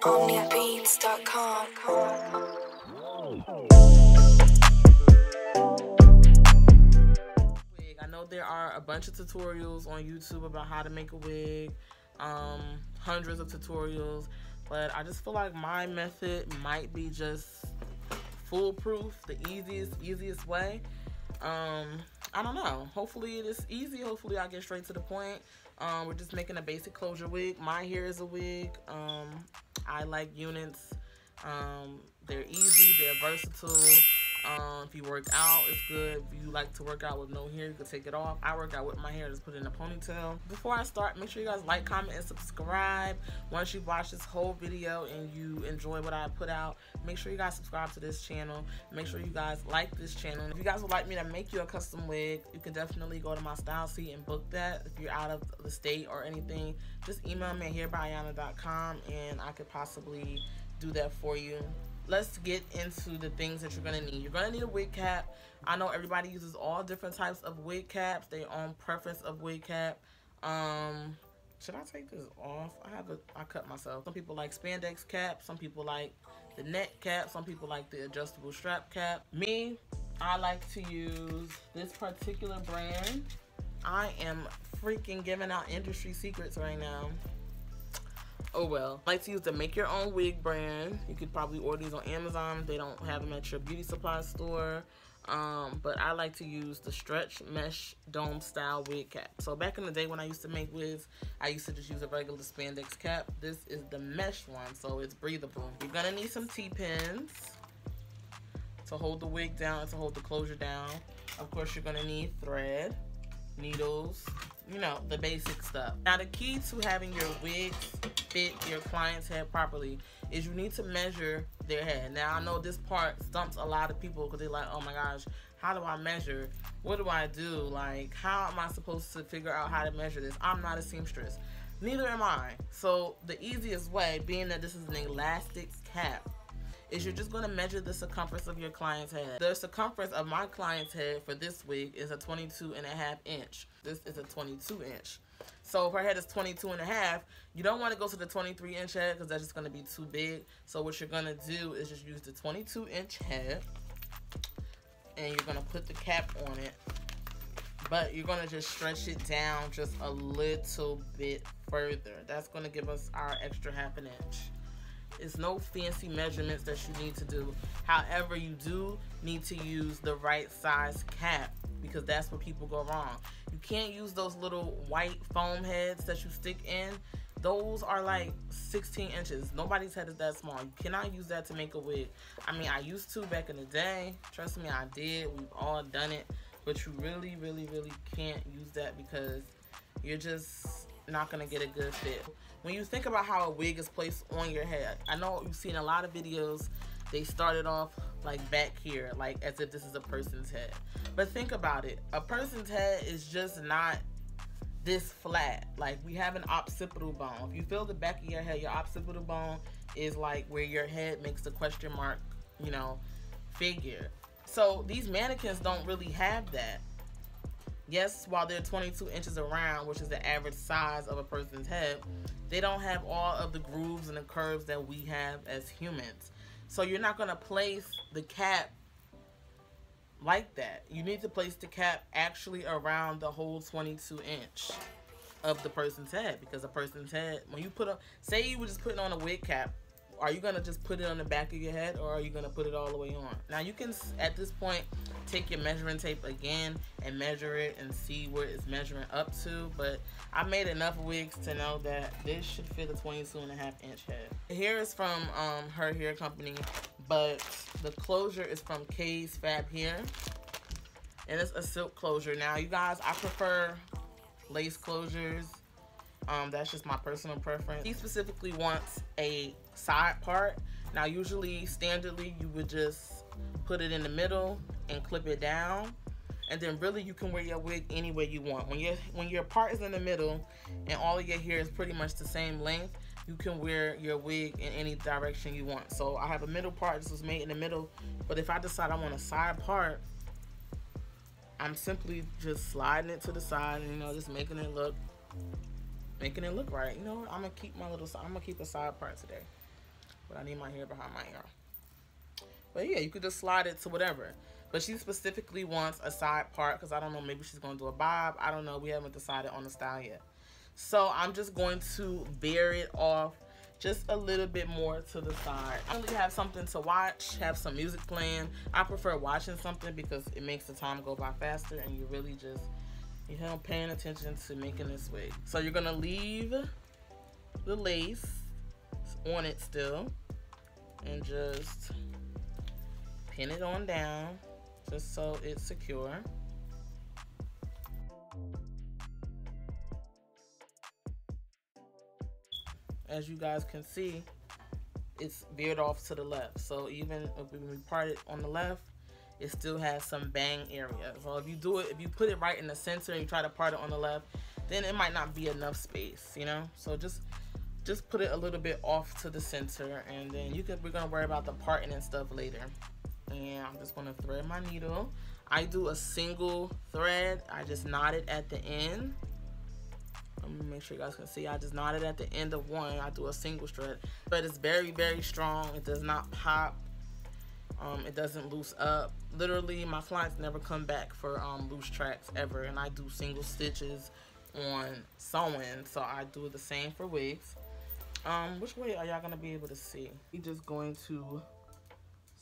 Onlybeats.com. I know there are a bunch of tutorials on YouTube about how to make a wig, hundreds of tutorials, but I just feel like my method might be just foolproof, the easiest way. I don't know. Hopefully it is easy. Hopefully I get straight to the point. We're just making a basic closure wig. My hair is a wig. I like units. They're easy. They're versatile. If you work out, it's good. If you like to work out with no hair, you can take it off. I work out with my hair, just put it in a ponytail. Before I start, make sure you guys like, comment, and subscribe. Once you watch this whole video and you enjoy what I put out, make sure you guys subscribe to this channel. Make sure you guys like this channel. If you guys would like me to make you a custom wig, you can definitely go to my style sheet and book that. If you're out of the state or anything, just email me at lovemaccc and I could possibly do that for you. Let's get into the things that you're gonna need. You're gonna need a wig cap. I know everybody uses all different types of wig caps, their own preference of wig cap. Should I take this off? I cut myself. Some people like spandex cap, some people like the net cap, some people like the adjustable strap cap. Me, I like to use this particular brand. I am freaking giving out industry secrets right now. Oh well. I like to use the Make Your Own Wig brand. You could probably order these on Amazon. They don't have them at your beauty supply store. But I like to use the stretch mesh dome style wig cap. So back in the day when I used to make wigs, I used to just use a regular spandex cap. This is the mesh one, so it's breathable. You're gonna need some T-pins to hold the wig down and to hold the closure down. Of course, you're gonna need thread, needles, you know, the basic stuff. Now the key to having your wigs fit your client's head properly is you need to measure their head. Now I know this part stumps a lot of people because they're like, oh my gosh, how do I measure? What do I do? Like, how am I supposed to figure out how to measure this? I'm not a seamstress. Neither am I. So the easiest way, being that this is an elastic cap, is you're just going to measure the circumference of your client's head. The circumference of my client's head for this wig is a 22.5 inch. This is a 22 inch. So if her head is 22.5, you don't want to go to the 23 inch head because that's just going to be too big. So what you're going to do is just use the 22 inch head and you're going to put the cap on it. But you're going to just stretch it down just a little bit further. That's going to give us our extra half an inch. It's no fancy measurements that you need to do. However, you do need to use the right size cap because that's where people go wrong. You can't use those little white foam heads that you stick in. Those are like 16 inches. Nobody's head is that small. You cannot use that to make a wig. I mean, I used to back in the day. Trust me, I did. We've all done it. But you really can't use that because you're just not gonna get a good fit. When you think about how a wig is placed on your head, I know you've seen a lot of videos, they started off like back here, like as if this is a person's head. But think about it, a person's head is just not this flat. Like we have an occipital bone. If you feel the back of your head, your occipital bone is like where your head makes the question mark, you know, figure. So these mannequins don't really have that. Yes, while they're 22 inches around, which is the average size of a person's head, they don't have all of the grooves and the curves that we have as humans. So you're not going to place the cap like that. You need to place the cap actually around the whole 22 inch of the person's head, because a person's head, when you put a, say you were just putting on a wig cap, are you going to just put it on the back of your head or are you going to put it all the way on? Now you can, at this point, take your measuring tape again and measure it and see where it's measuring up to. But I made enough wigs to know that this should fit a 22.5 inch head. The hair is from her hair company, but the closure is from Kay's Fab Hair. And it's a silk closure. Now you guys, I prefer lace closures. That's just my personal preference. He specifically wants a side part. Now usually, standardly, you would just put it in the middle and clip it down. And then really you can wear your wig any way you want. When your part is in the middle and all of your hair is pretty much the same length, you can wear your wig in any direction you want. So I have a middle part. This was made in the middle. But if I decide I want a side part, I'm simply just sliding it to the side and, you know, just making it look right. You know what? I'm gonna keep a side part today. but I need my hair behind my ear. But yeah, you could just slide it to whatever. But she specifically wants a side part because I don't know, maybe she's going to do a bob. I don't know. We haven't decided on the style yet. So I'm just going to bear it off just a little bit more to the side. I only have something to watch, have some music playing. I prefer watching something because it makes the time go by faster and you really just, you know, paying attention to making this wig. So you're going to leave the lace on it still and just pin it on down just so it's secure. As you guys can see, it's veered off to the left. So even if we part it on the left, it still has some bang area. So if you do it, if you put it right in the center and you try to part it on the left, then it might not be enough space, you know? So just put it a little bit off to the center, and then we're gonna worry about the parting and stuff later. And I'm just gonna thread my needle. I do a single thread. I just knot it at the end. Let me make sure you guys can see. I just knot it at the end of one. I do a single thread, but it's very, very strong. It does not pop. It doesn't loose up. Literally, my clients never come back for loose tracks ever, and I do single stitches on sewing, so I do the same for wigs. Which way are y'all gonna be able to see? We're just going to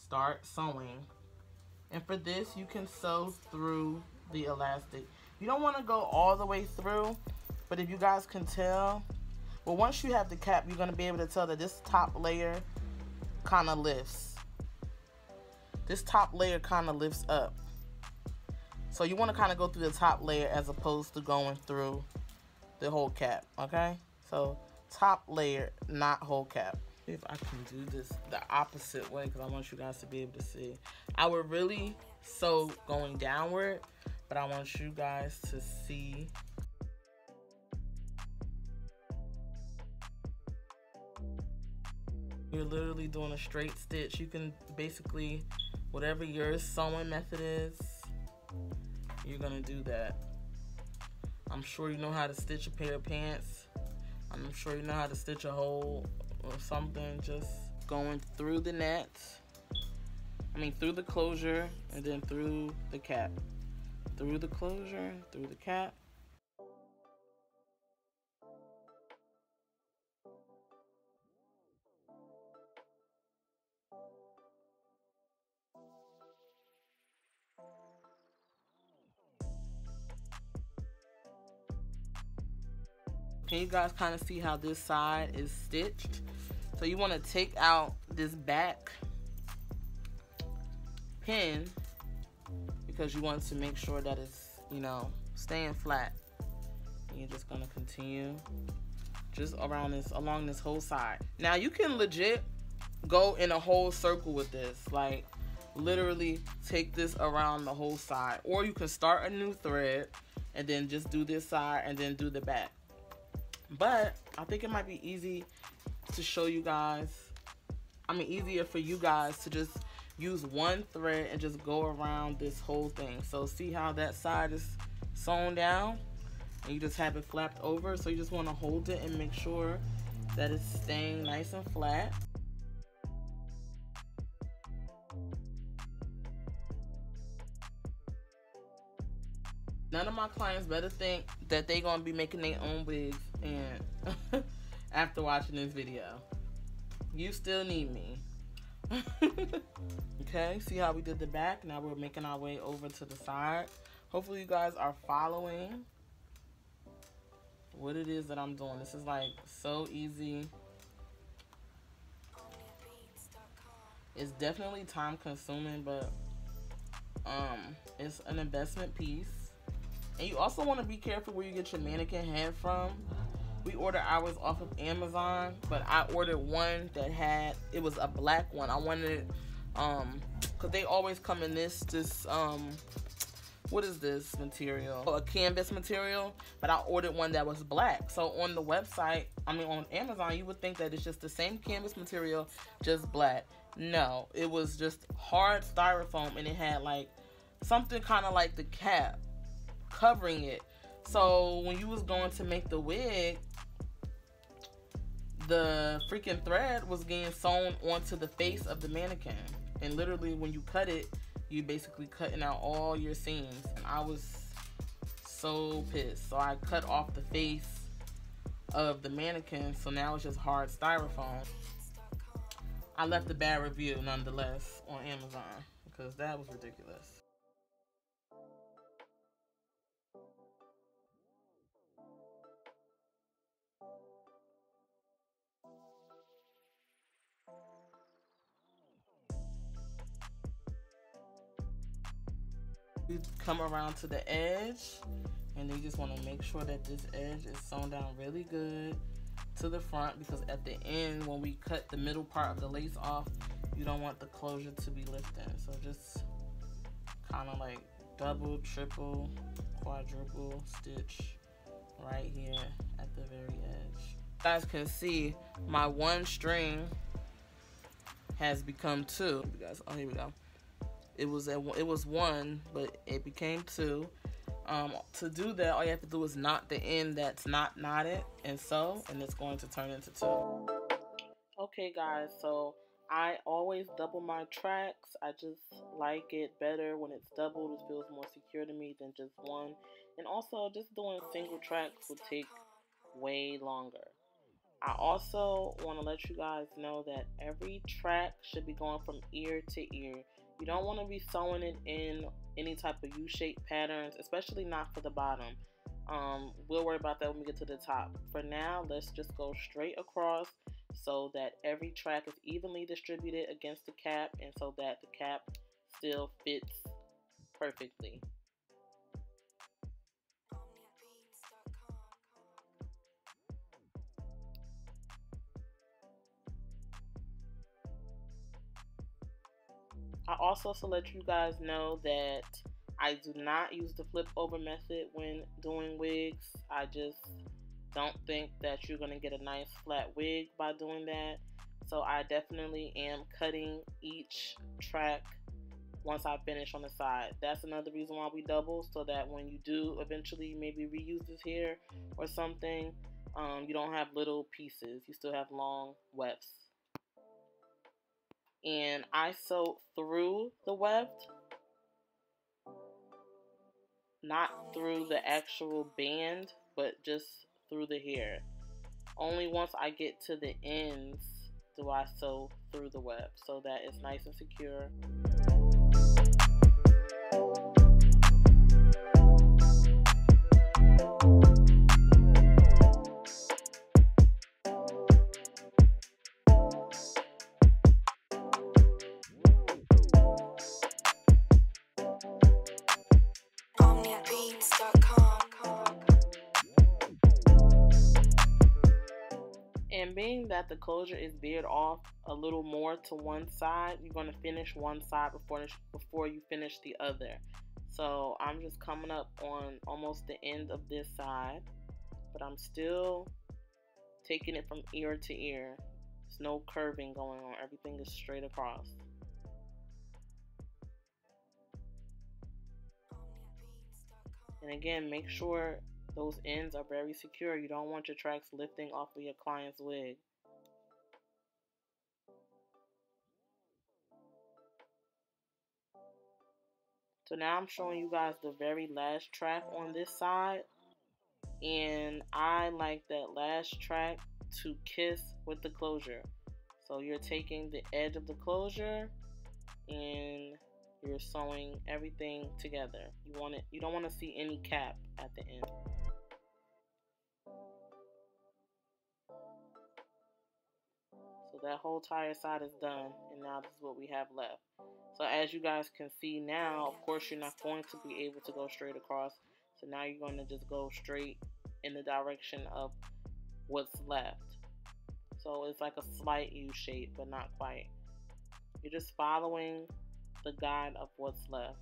start sewing, and for this you can sew through the elastic. You don't want to go all the way through, but if you guys can tell, well, once you have the cap, you're gonna be able to tell that this top layer kind of lifts. This top layer kind of lifts up. So you want to kind of go through the top layer as opposed to going through the whole cap, okay? So top layer, not whole cap. If I can do this the opposite way, because I want you guys to be able to see. I would really sew going downward, but I want you guys to see. You're literally doing a straight stitch. You can basically, whatever your sewing method is, you're gonna do that. I'm sure you know how to stitch a pair of pants. I'm sure you know how to stitch a hole or something. Just going through the net, through the closure, and then through the cap. Through the closure, through the cap. Can you guys kind of see how this side is stitched? So you want to take out this back pin because you want to make sure that it's, you know, staying flat. And you're just going to continue just around this, along this whole side. Now you can legit go in a whole circle with this, like literally take this around the whole side, or you can start a new thread and then just do this side and then do the back. But I think it might be easy to show you guys, easier for you guys to just use one thread and just go around this whole thing. So see how that side is sewn down and you just have it flapped over. So you just want to hold it and make sure that it's staying nice and flat. None of my clients better think that they're going to be making their own wigs and after watching this video. You still need me. Okay, see how we did the back? Now we're making our way over to the side. Hopefully you guys are following what it is that I'm doing. This is like so easy. It's definitely time consuming, but it's an investment piece. And you also want to be careful where you get your mannequin head from. We order ours off of Amazon, but I ordered one that it was a black one. I wanted, cause they always come in this, what is this material? A canvas material, but I ordered one that was black. So on the website, on Amazon, you would think that it's just the same canvas material, just black. No, it was just hard styrofoam, and it had like something kind of like the cap covering it. So when you was going to make the wig, the freaking thread was getting sewn onto the face of the mannequin. And literally when you cut it, you basically cutting out all your seams. And I was so pissed. So I cut off the face of the mannequin, so now it's just hard styrofoam. I left a bad review nonetheless on Amazon because that was ridiculous. You come around to the edge, and you just want to make sure that this edge is sewn down really good to the front, because at the end, when we cut the middle part of the lace off, you don't want the closure to be lifting. So just kind of like double, triple, quadruple stitch right here at the very edge. You guys can see my one string has become two. You guys, oh, here we go. It was one, but it became two. To do that, all you have to do is knot the end that's not knotted and sew, and it's going to turn into two. Okay guys, so I always double my tracks. I just like it better when it's doubled. It feels more secure to me than just one. And also, just doing single tracks would take way longer. I also want to let you guys know that every track should be going from ear to ear. You don't want to be sewing it in any type of U-shaped patterns, especially not for the bottom. We'll worry about that when we get to the top. For now, let's just go straight across so that every track is evenly distributed against the cap, and so that the cap still fits perfectly. I also to let you guys know that I do not use the flip over method when doing wigs. I just don't think that you're going to get a nice flat wig by doing that. So I definitely am cutting each track once I finish on the side. That's another reason why we double, so that when you do eventually maybe reuse this hair or something, you don't have little pieces. You still have long wefts. And I sewed through the weft, not through the actual band, but just through the hair. Only once I get to the ends do I sew through the weft, so that it's nice and secure. And being that the closure is veered off a little more to one side, you're going to finish one side before you finish the other. So I'm just coming up on almost the end of this side, but I'm still taking it from ear to ear. There's no curving going on. Everything is straight across. And again, make sure those ends are very secure. You don't want your tracks lifting off of your client's wig. So now I'm showing you guys the very last track on this side. And I like that last track to kiss with the closure. So you're taking the edge of the closure and you're sewing everything together. You don't want to see any cap at the end. So that whole entire side is done, and now this is what we have left. So as you guys can see now, of course you're not going to be able to go straight across. So now you're going to just go straight in the direction of what's left. So it's like a slight U shape, but not quite. You're just following the guide of what's left.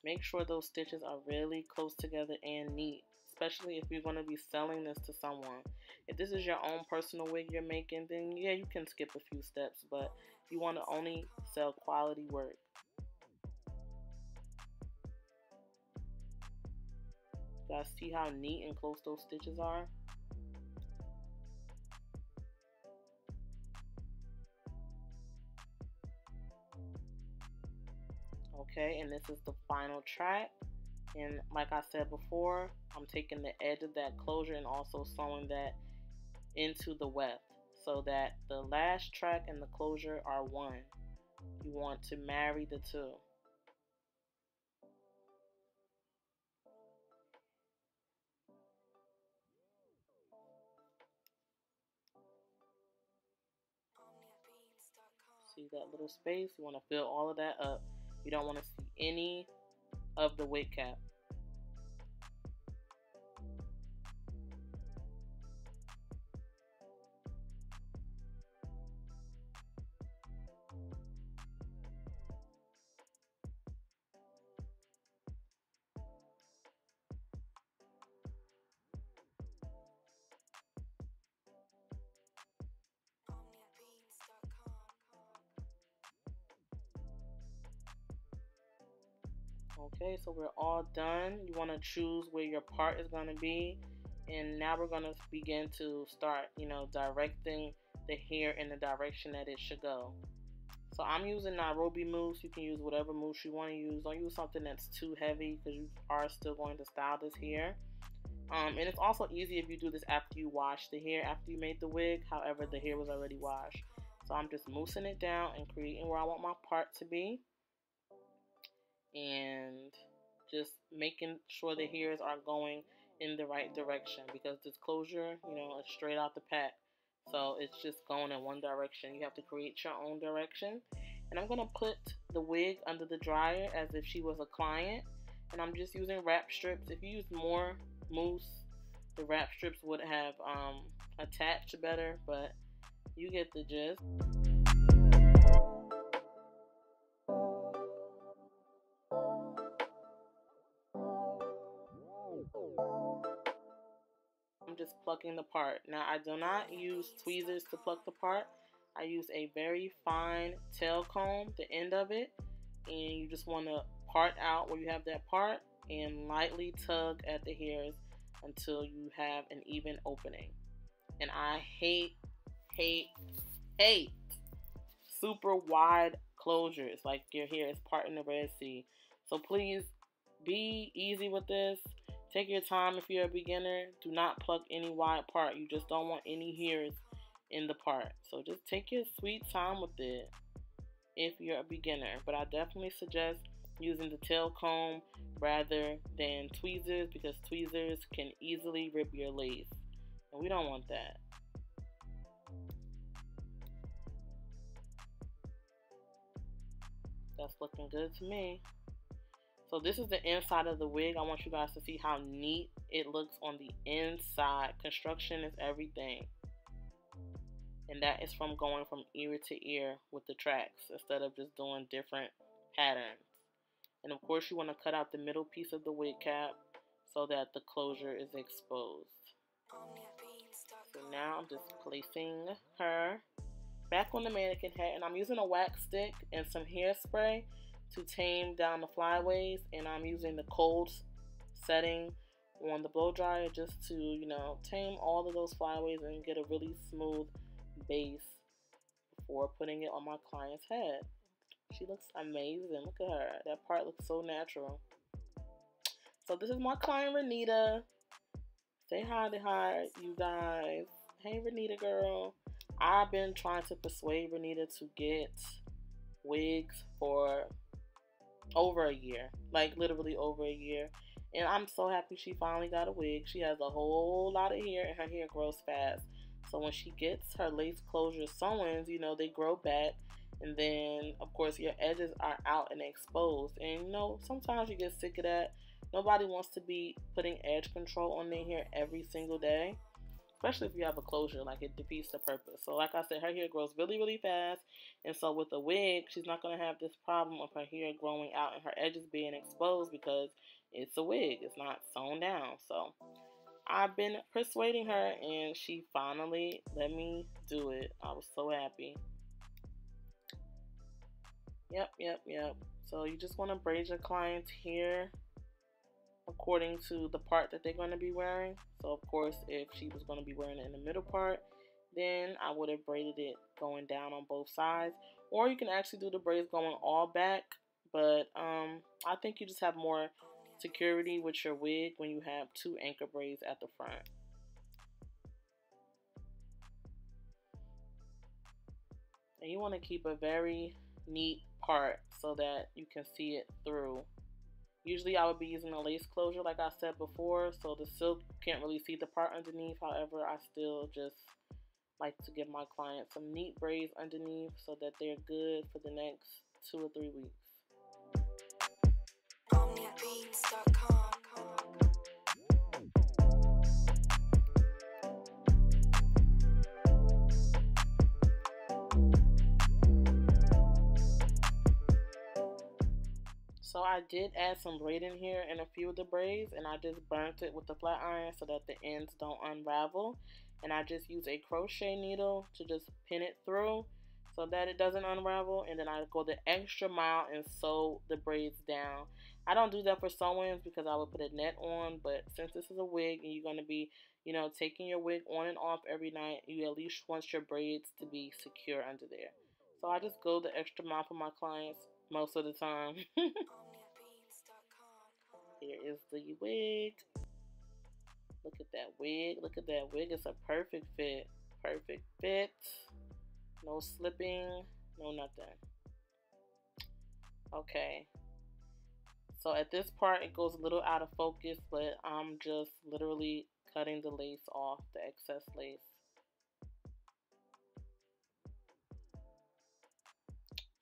Make sure those stitches are really close together and neat, especially if you're going to be selling this to someone. If this is your own personal wig you're making, then yeah, you can skip a few steps, but you want to only sell quality work. You guys see how neat and close those stitches are? Okay, and this is the final track. And like I said before, I'm taking the edge of that closure and also sewing that into the weft so that the last track and the closure are one. You want to marry the two. See that little space? You want to fill all of that up. You don't want to see any of the wig cap. Okay, so we're all done. You want to choose where your part is going to be. And now we're going to begin to start, directing the hair in the direction that it should go. So I'm using Nairobi mousse. You can use whatever mousse you want to use. Don't use something that's too heavy because you are still going to style this hair. And it's also easy if you do this after you wash the hair, after you made the wig. However, the hair was already washed. So I'm just moussing it down and creating where I want my part to be. And just making sure the hairs are going in the right direction, because this closure, it's straight out the pack. So it's just going in one direction. You have to create your own direction. And I'm going to put the wig under the dryer as if she was a client. And I'm just using wrap strips. If you use more mousse, the wrap strips would have attached better, but you get the gist. I'm just plucking the part. Now, I do not use tweezers to pluck the part. I use a very fine tail comb, the end of it, and you just want to part out where you have that part and lightly tug at the hairs until you have an even opening. And I hate super wide closures, like your hair is parting the Red Sea. So please be easy with this. Take your time if you're a beginner. Do not pluck any wide part. You just don't want any hairs in the part. So just take your sweet time with it if you're a beginner. But I definitely suggest using the tail comb rather than tweezers, because tweezers can easily rip your lace. And we don't want that. That's looking good to me. So this is the inside of the wig. I want you guys to see how neat it looks on the inside. Construction is everything. And that is from going from ear to ear with the tracks instead of just doing different patterns. And of course you want to cut out the middle piece of the wig cap so that the closure is exposed. So now I'm just placing her back on the mannequin head, and I'm using a wax stick and some hairspray to tame down the flyaways, and I'm using the cold setting on the blow dryer just to tame all of those flyaways and get a really smooth base before putting it on my client's head. She looks amazing. Look at her. That part looks so natural. So this is my client Renita. Say hi to her, you guys. Hey Renita girl. I've been trying to persuade Renita to get wigs for over a year, like literally over a year, and I'm so happy she finally got a wig. She has a whole lot of hair and her hair grows fast, so when she gets her lace closure sew-ins, they grow back, and then of course your edges are out and exposed, and sometimes you get sick of that. Nobody wants to be putting edge control on their hair every single day, especially if you have a closure. Like, it defeats the purpose. So like I said, her hair grows really, really fast. And so with a wig, she's not going to have this problem of her hair growing out and her edges being exposed because it's a wig. It's not sewn down. So I've been persuading her and she finally let me do it. I was so happy. Yep. So you just want to braid your client's hair according to the part that they're going to be wearing. So of course, if she was going to be wearing it in the middle part, then I would have braided it going down on both sides. Or you can actually do the braids going all back, but I think you just have more security with your wig when you have 2 anchor braids at the front. And you want to keep a very neat part so that you can see it through. Usually I would be using a lace closure like I said before, so the silk can't really see the part underneath. However, I still just like to give my clients some neat braids underneath so that they're good for the next 2 or 3 weeks. So I did add some braiding here in a few of the braids, and I just burnt it with the flat iron so that the ends don't unravel. And I just use a crochet needle to just pin it through so that it doesn't unravel. And then I go the extra mile and sew the braids down. I don't do that for sew-ins because I would put a net on, but since this is a wig and you're going to be, taking your wig on and off every night, you at least want your braids to be secure under there. So I just go the extra mile for my clients most of the time. Here is the wig. Look at that wig. Look at that wig. It's a perfect fit. Perfect fit. No slipping. No nothing. Okay. So at this part, it goes a little out of focus, but I'm just literally cutting the lace off, the excess lace.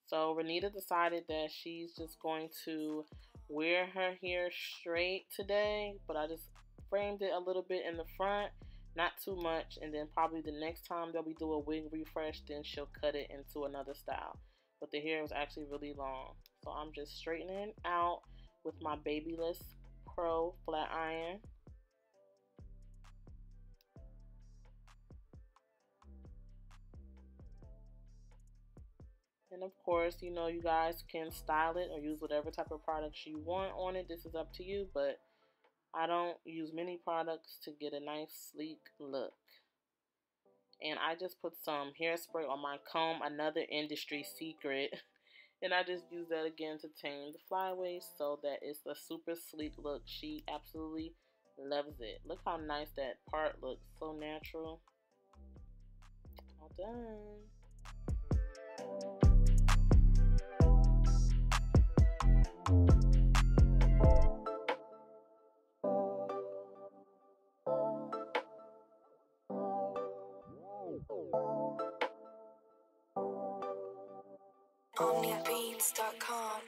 So Renita decided that she's just going to wear her hair straight today, but I just framed it a little bit in the front, not too much, and then probably the next time that we do a wig refresh, then she'll cut it into another style. But the hair was actually really long. So I'm just straightening it out with my Babyless Pro flat iron. And of course, you guys can style it or use whatever type of products you want on it. This is up to you, but I don't use many products to get a nice sleek look. And I just put some hairspray on my comb, another industry secret. And I just use that again to tame the flyaways so that it's a super sleek look. She absolutely loves it. Look how nice that part looks. So natural. All done. Onlybeats.com